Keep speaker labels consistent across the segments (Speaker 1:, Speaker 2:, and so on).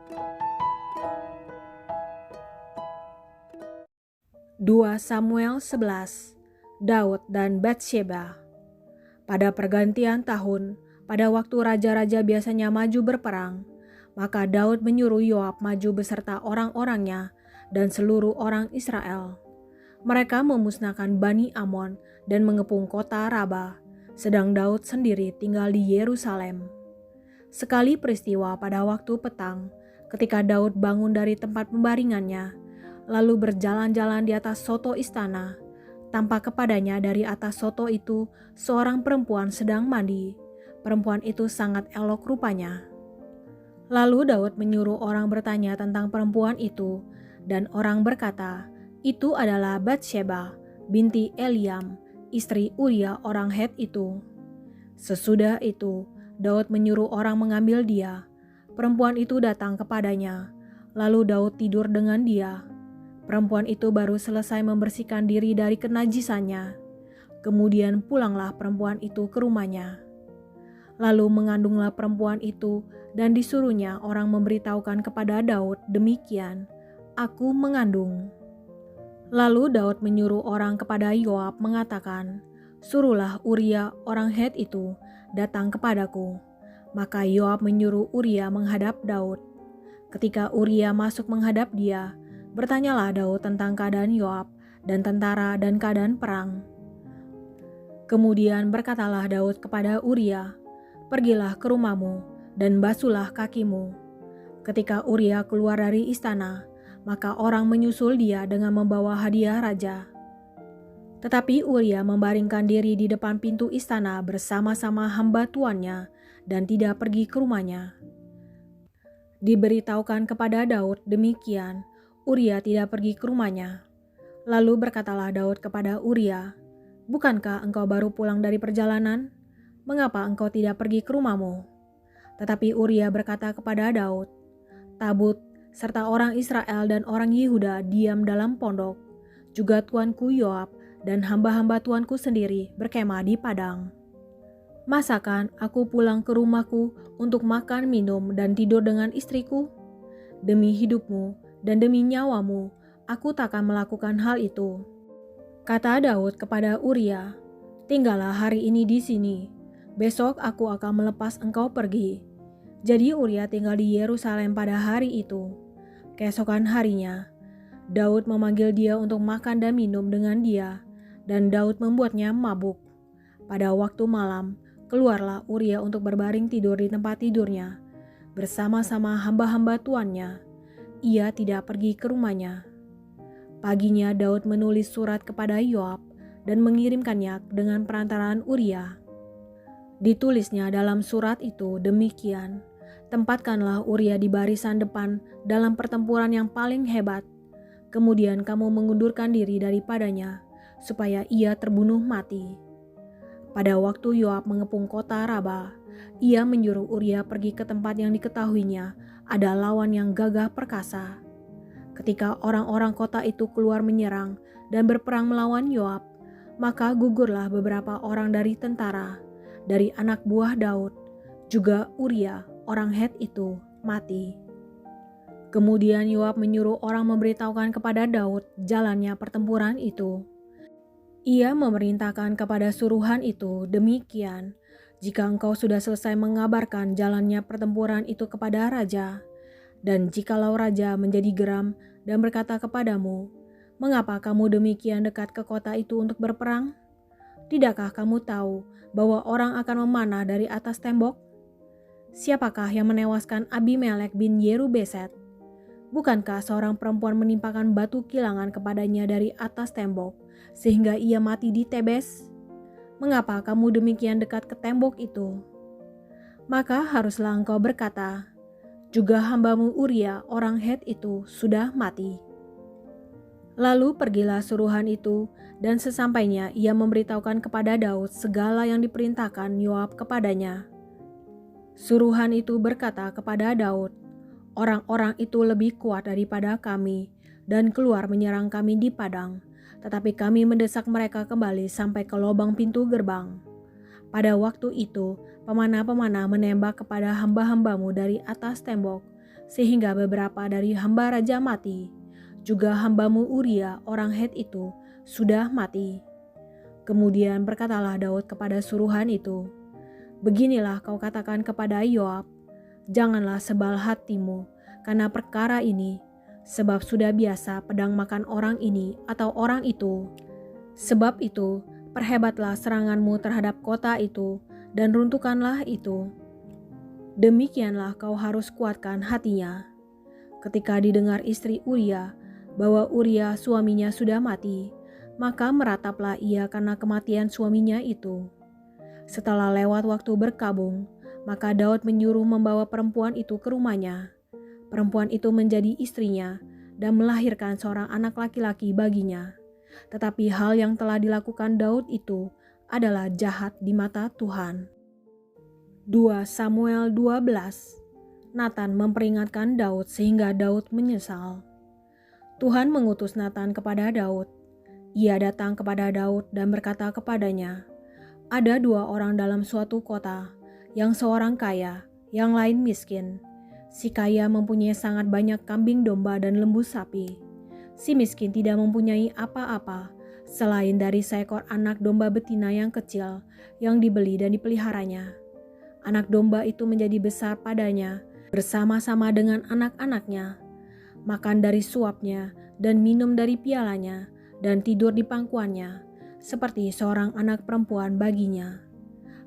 Speaker 1: 2 Samuel 11. Daud dan Batsheba. Pada pergantian tahun, pada waktu raja-raja biasanya maju berperang, maka Daud menyuruh Yoab maju beserta orang-orangnya dan seluruh orang Israel. Mereka memusnahkan Bani Amon dan mengepung kota Raba, sedang Daud sendiri tinggal di Yerusalem. Sekali peristiwa pada waktu petang, ketika Daud bangun dari tempat pembaringannya, lalu berjalan-jalan di atas soto istana, tampak kepadanya dari atas soto itu seorang perempuan sedang mandi. Perempuan itu sangat elok rupanya. Lalu Daud menyuruh orang bertanya tentang perempuan itu, dan orang berkata, itu adalah Batsheba, binti Eliam, istri Uria orang Het itu. Sesudah itu, Daud menyuruh orang mengambil dia. Perempuan itu datang kepadanya, lalu Daud tidur dengan dia. Perempuan itu baru selesai membersihkan diri dari kenajisannya. Kemudian pulanglah perempuan itu ke rumahnya. Lalu mengandunglah perempuan itu dan disuruhnya orang memberitahukan kepada Daud demikian, "Aku mengandung." Lalu Daud menyuruh orang kepada Yoab mengatakan, "Suruhlah Uria orang Het itu datang kepadaku." Maka Yoab menyuruh Uria menghadap Daud. Ketika Uria masuk menghadap dia, bertanyalah Daud tentang keadaan Yoab dan tentara dan keadaan perang. Kemudian berkatalah Daud kepada Uria, "Pergilah ke rumahmu dan basuhlah kakimu." Ketika Uria keluar dari istana, maka orang menyusul dia dengan membawa hadiah raja. Tetapi Uria membaringkan diri di depan pintu istana bersama-sama hamba tuannya dan tidak pergi ke rumahnya. Diberitahukan kepada Daud demikian, Uria tidak pergi ke rumahnya. Lalu berkatalah Daud kepada Uria, "Bukankah engkau baru pulang dari perjalanan? Mengapa engkau tidak pergi ke rumahmu?" Tetapi Uria berkata kepada Daud, "Tabut serta orang Israel dan orang Yehuda diam dalam pondok. Juga tuanku Yoab dan hamba-hamba tuanku sendiri berkemah di padang. Masakan aku pulang ke rumahku untuk makan, minum, dan tidur dengan istriku? Demi hidupmu dan demi nyawamu, aku takkan melakukan hal itu." Kata Daud kepada Uria, "Tinggallah hari ini di sini. Besok aku akan melepas engkau pergi." Jadi Uria tinggal di Yerusalem pada hari itu. Keesokan harinya, Daud memanggil dia untuk makan dan minum dengan dia, dan Daud membuatnya mabuk. Pada waktu malam, keluarlah Uria untuk berbaring tidur di tempat tidurnya, bersama-sama hamba-hamba tuannya. Ia tidak pergi ke rumahnya. Paginya Daud menulis surat kepada Yoab dan mengirimkannya dengan perantaraan Uria. Ditulisnya dalam surat itu demikian, "Tempatkanlah Uria di barisan depan dalam pertempuran yang paling hebat. Kemudian kamu mengundurkan diri daripadanya, supaya ia terbunuh mati." Pada waktu Yoab mengepung kota Raba, ia menyuruh Uria pergi ke tempat yang diketahuinya ada lawan yang gagah perkasa. Ketika orang-orang kota itu keluar menyerang dan berperang melawan Yoab, maka gugurlah beberapa orang dari tentara, dari anak buah Daud, juga Uria orang Het itu mati. Kemudian Yoab menyuruh orang memberitahukan kepada Daud jalannya pertempuran itu. Ia memerintahkan kepada suruhan itu demikian, "Jika engkau sudah selesai mengabarkan jalannya pertempuran itu kepada raja, dan jikalau raja menjadi geram dan berkata kepadamu, 'Mengapa kamu demikian dekat ke kota itu untuk berperang? Tidakkah kamu tahu bahwa orang akan memanah dari atas tembok? Siapakah yang menewaskan Abimelek bin Yerubeset? Bukankah seorang perempuan menimpakan batu kilangan kepadanya dari atas tembok, sehingga ia mati di Tebes? Mengapa kamu demikian dekat ke tembok itu?' Maka haruslah engkau berkata, 'Juga hambamu Uria orang Het itu sudah mati.'" Lalu pergilah suruhan itu, dan sesampainya ia memberitahukan kepada Daud segala yang diperintahkan Yoab kepadanya. Suruhan itu berkata kepada Daud, "Orang-orang itu lebih kuat daripada kami dan keluar menyerang kami di padang, tetapi kami mendesak mereka kembali sampai ke lubang pintu gerbang." Pada waktu itu, pemanah-pemanah menembak kepada hamba-hambamu dari atas tembok, sehingga beberapa dari hamba raja mati. Juga hambamu Uria orang Het itu sudah mati. Kemudian berkatalah Daud kepada suruhan itu, beginilah kau katakan kepada Yoab, janganlah sebal hatimu karena perkara ini, sebab sudah biasa pedang makan orang ini atau orang itu. Sebab itu, perhebatlah seranganmu terhadap kota itu dan runtuhkanlah itu. Demikianlah kau harus kuatkan hatinya. Ketika didengar istri Uria bahwa Uria suaminya sudah mati, maka merataplah ia karena kematian suaminya itu. Setelah lewat waktu berkabung, maka Daud menyuruh membawa perempuan itu ke rumahnya. Perempuan itu menjadi istrinya dan melahirkan seorang anak laki-laki baginya. Tetapi hal yang telah dilakukan Daud itu adalah jahat di mata Tuhan. 2 Samuel 12. Natan memperingatkan Daud sehingga Daud menyesal. Tuhan mengutus Natan kepada Daud. Ia datang kepada Daud dan berkata kepadanya, ada 2 orang dalam suatu kota, yang seorang kaya, yang lain miskin. Si kaya mempunyai sangat banyak kambing domba dan lembu sapi. Si miskin tidak mempunyai apa-apa selain dari seekor anak domba betina yang kecil yang dibeli dan dipeliharanya. Anak domba itu menjadi besar padanya bersama-sama dengan anak-anaknya, makan dari suapnya dan minum dari pialanya dan tidur di pangkuannya, seperti seorang anak perempuan baginya.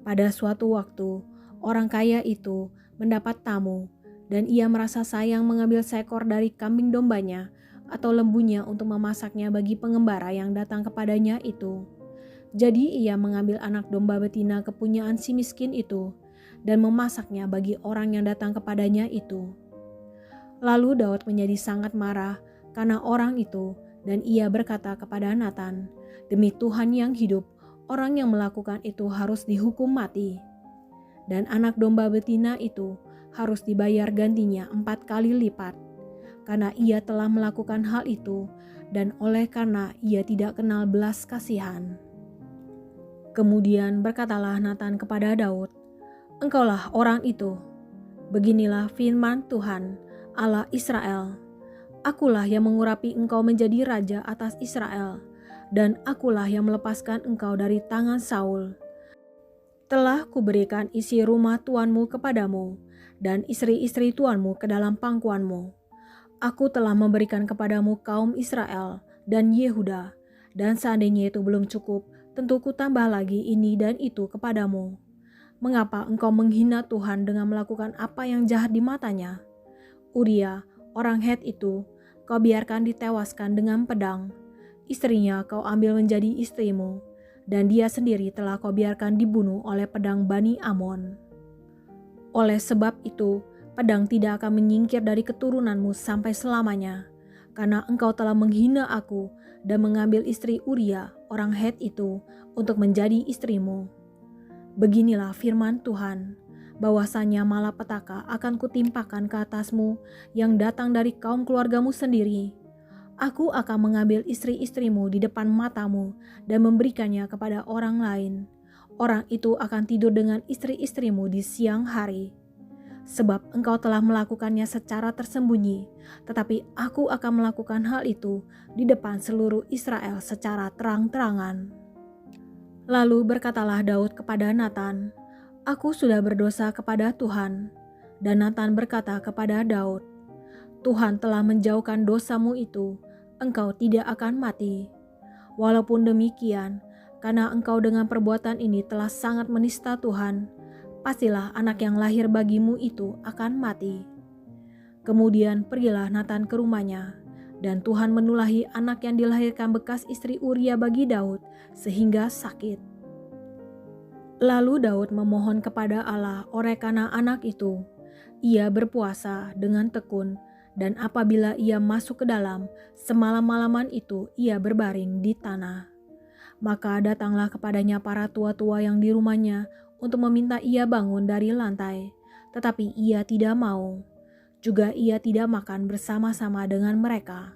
Speaker 1: Pada suatu waktu, orang kaya itu mendapat tamu dan ia merasa sayang mengambil seekor dari kambing dombanya atau lembunya untuk memasaknya bagi pengembara yang datang kepadanya itu. Jadi ia mengambil anak domba betina kepunyaan si miskin itu dan memasaknya bagi orang yang datang kepadanya itu. Lalu Daud menjadi sangat marah karena orang itu dan ia berkata kepada Natan, demi Tuhan yang hidup, orang yang melakukan itu harus dihukum mati. Dan anak domba betina itu harus dibayar gantinya 4 kali lipat, karena ia telah melakukan hal itu dan oleh karena ia tidak kenal belas kasihan. Kemudian berkatalah Natan kepada Daud, engkaulah orang itu. Beginilah firman Tuhan, Allah Israel. Akulah yang mengurapi engkau menjadi raja atas Israel, dan akulah yang melepaskan engkau dari tangan Saul. Telah kuberikan isi rumah tuanmu kepadamu, dan istri-istri tuanmu ke dalam pangkuanmu. Aku telah memberikan kepadamu kaum Israel dan Yehuda, dan seandainya itu belum cukup, tentu kutambah lagi ini dan itu kepadamu. Mengapa engkau menghina Tuhan dengan melakukan apa yang jahat di matanya? Uria, orang Het itu, kau biarkan ditewaskan dengan pedang. Istrinya kau ambil menjadi istrimu, dan dia sendiri telah kau biarkan dibunuh oleh pedang Bani Amon. Oleh sebab itu, pedang tidak akan menyingkir dari keturunanmu sampai selamanya, karena engkau telah menghina aku dan mengambil istri Uria, orang Het itu, untuk menjadi istrimu. Beginilah firman Tuhan, bahwasanya malapetaka akan kutimpakan ke atasmu yang datang dari kaum keluargamu sendiri. Aku akan mengambil istri-istrimu di depan matamu dan memberikannya kepada orang lain. Orang itu akan tidur dengan istri-istrimu di siang hari. Sebab engkau telah melakukannya secara tersembunyi, tetapi aku akan melakukan hal itu di depan seluruh Israel secara terang-terangan. Lalu berkatalah Daud kepada Natan, aku sudah berdosa kepada Tuhan. Dan Natan berkata kepada Daud, Tuhan telah menjauhkan dosamu itu, engkau tidak akan mati. Walaupun demikian, karena engkau dengan perbuatan ini telah sangat menista Tuhan, pastilah anak yang lahir bagimu itu akan mati. Kemudian pergilah Natan ke rumahnya, dan Tuhan menulahi anak yang dilahirkan bekas istri Uria bagi Daud sehingga sakit. Lalu Daud memohon kepada Allah oleh karena anak itu. Ia berpuasa dengan tekun, dan apabila ia masuk ke dalam, semalam-malaman itu ia berbaring di tanah. Maka datanglah kepadanya para tua-tua yang di rumahnya untuk meminta ia bangun dari lantai, tetapi ia tidak mau. Juga ia tidak makan bersama-sama dengan mereka.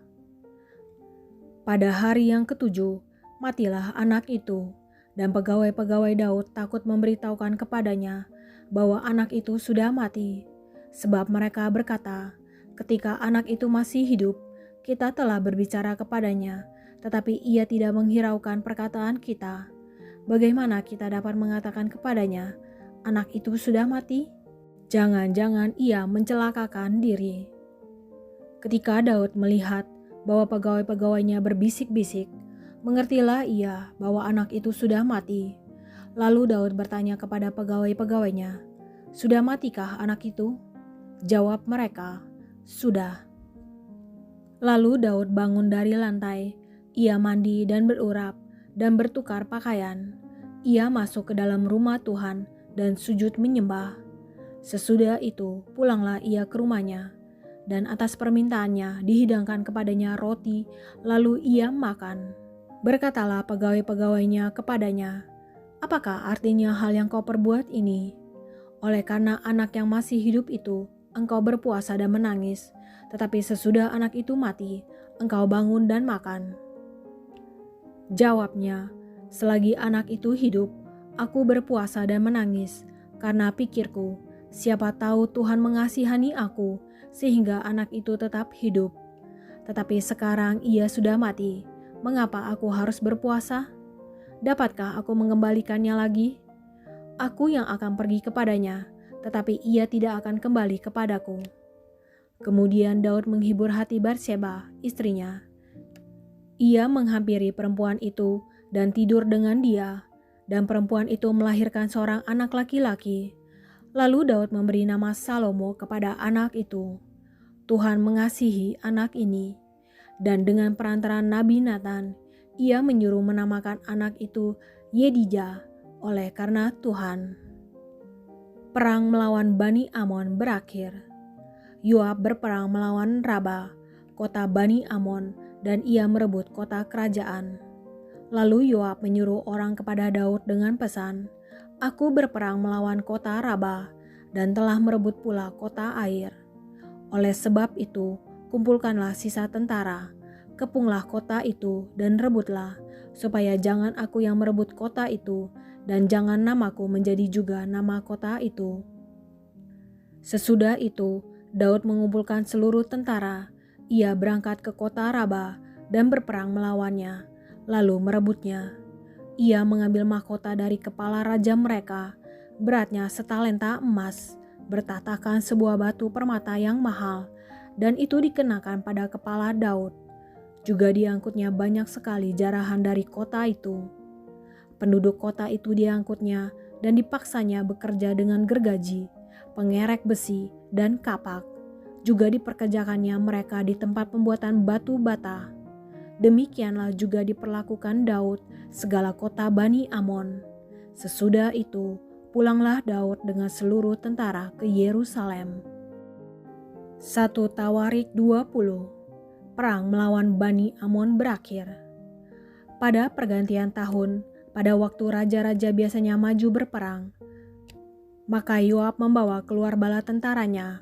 Speaker 1: Pada hari yang ketujuh, matilah anak itu, dan pegawai-pegawai Daud takut memberitahukan kepadanya bahwa anak itu sudah mati, sebab mereka berkata, Ketika anak itu masih hidup, kita telah berbicara kepadanya, tetapi ia tidak menghiraukan perkataan kita. Bagaimana kita dapat mengatakan kepadanya, anak itu sudah mati? Jangan-jangan ia mencelakakan diri. Ketika Daud melihat bahwa pegawai-pegawainya berbisik-bisik, mengertilah ia bahwa anak itu sudah mati. Lalu Daud bertanya kepada pegawai-pegawainya, "Sudah matikah anak itu?" Jawab mereka, "Sudah." Lalu Daud bangun dari lantai, ia mandi dan berurap dan bertukar pakaian. Ia masuk ke dalam rumah Tuhan dan sujud menyembah. Sesudah itu pulanglah ia ke rumahnya, dan atas permintaannya dihidangkan kepadanya roti, lalu ia makan. Berkatalah pegawai-pegawainya kepadanya, "Apakah artinya hal yang kau perbuat ini? Oleh karena anak yang masih hidup itu, engkau berpuasa dan menangis, tetapi sesudah anak itu mati, engkau bangun dan makan." Jawabnya, "Selagi anak itu hidup, aku berpuasa dan menangis, karena pikirku, siapa tahu Tuhan mengasihani aku, sehingga anak itu tetap hidup. Tetapi sekarang ia sudah mati, mengapa aku harus berpuasa? Dapatkah aku mengembalikannya lagi? Aku yang akan pergi kepadanya, tetapi ia tidak akan kembali kepadaku." Kemudian Daud menghibur hati Batseba, istrinya. Ia menghampiri perempuan itu dan tidur dengan dia, dan perempuan itu melahirkan seorang anak laki-laki. Lalu Daud memberi nama Salomo kepada anak itu. Tuhan mengasihi anak ini, dan dengan perantaraan Nabi Nathan, ia menyuruh menamakan anak itu Yedija, oleh karena Tuhan. Perang melawan Bani Amon berakhir. Yoab berperang melawan Raba, kota Bani Amon, dan ia merebut kota kerajaan. Lalu Yoab menyuruh orang kepada Daud dengan pesan, "Aku berperang melawan kota Raba, dan telah merebut pula kota air. Oleh sebab itu, kumpulkanlah sisa tentara, kepunglah kota itu dan rebutlah, supaya jangan aku yang merebut kota itu, dan jangan namaku menjadi juga nama kota itu." Sesudah itu, Daud mengumpulkan seluruh tentara. Ia berangkat ke kota Raba dan berperang melawannya, lalu merebutnya. Ia mengambil mahkota dari kepala raja mereka, beratnya setalenta emas, bertatakan sebuah batu permata yang mahal, dan itu dikenakan pada kepala Daud. Juga diangkutnya banyak sekali jarahan dari kota itu. Penduduk kota itu diangkutnya dan dipaksanya bekerja dengan gergaji, pengerek besi, dan kapak. Juga diperkerjakannya mereka di tempat pembuatan batu bata. Demikianlah juga diperlakukan Daud segala kota Bani Amon. Sesudah itu, pulanglah Daud dengan seluruh tentara ke Yerusalem. 1 Tawarik 20. Perang melawan Bani Amon berakhir. Pada pergantian tahun, pada waktu raja-raja biasanya maju berperang, maka Yoab membawa keluar bala tentaranya,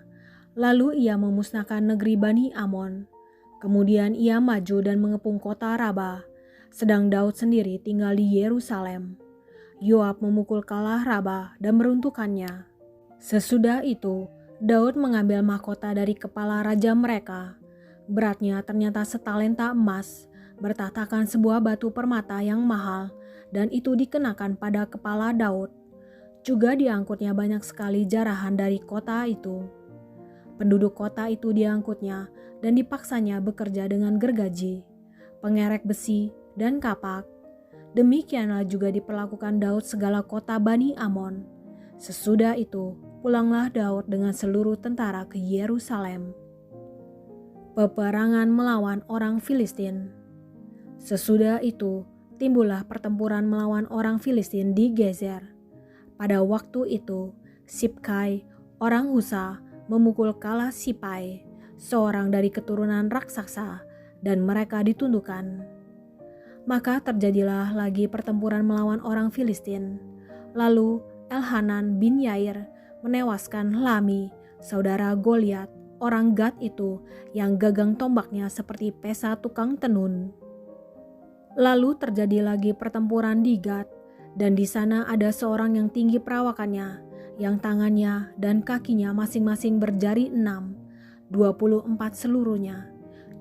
Speaker 1: lalu ia memusnahkan negeri Bani Amon. Kemudian ia maju dan mengepung kota Raba, sedang Daud sendiri tinggal di Yerusalem. Yoab memukul kalah Raba dan meruntuhkannya. Sesudah itu, Daud mengambil mahkota dari kepala raja mereka. Beratnya ternyata setalenta emas, bertatakan sebuah batu permata yang mahal, dan itu dikenakan pada kepala Daud. Juga diangkutnya banyak sekali jarahan dari kota itu. Penduduk kota itu diangkutnya dan dipaksanya bekerja dengan gergaji, pengerek besi, dan kapak. Demikianlah juga diperlakukan Daud segala kota Bani Amon. Sesudah itu, pulanglah Daud dengan seluruh tentara ke Yerusalem. Peperangan melawan orang Filistin. Sesudah itu, timbullah pertempuran melawan orang Filistin di Gezer. Pada waktu itu, Sibkai, orang Husa, memukul kalah Sipai, seorang dari keturunan raksasa, dan mereka ditundukkan. Maka terjadilah lagi pertempuran melawan orang Filistin. Lalu Elhanan bin Yair menewaskan Lami, saudara Goliat, orang Gad itu, yang gagang tombaknya seperti pesa tukang tenun. Lalu terjadi lagi pertempuran di Gad, dan di sana ada seorang yang tinggi perawakannya, yang tangannya dan kakinya masing-masing berjari 6, 24 seluruhnya.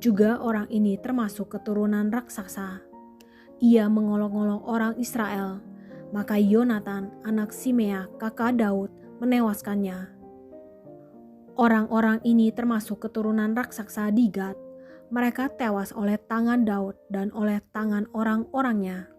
Speaker 1: Juga orang ini termasuk keturunan raksasa. Ia mengolok-olok orang Israel, maka Yonatan anak Simea kakak Daud menewaskannya. Orang-orang ini termasuk keturunan raksasa di Gad. Mereka tewas oleh tangan Daud dan oleh tangan orang-orangnya.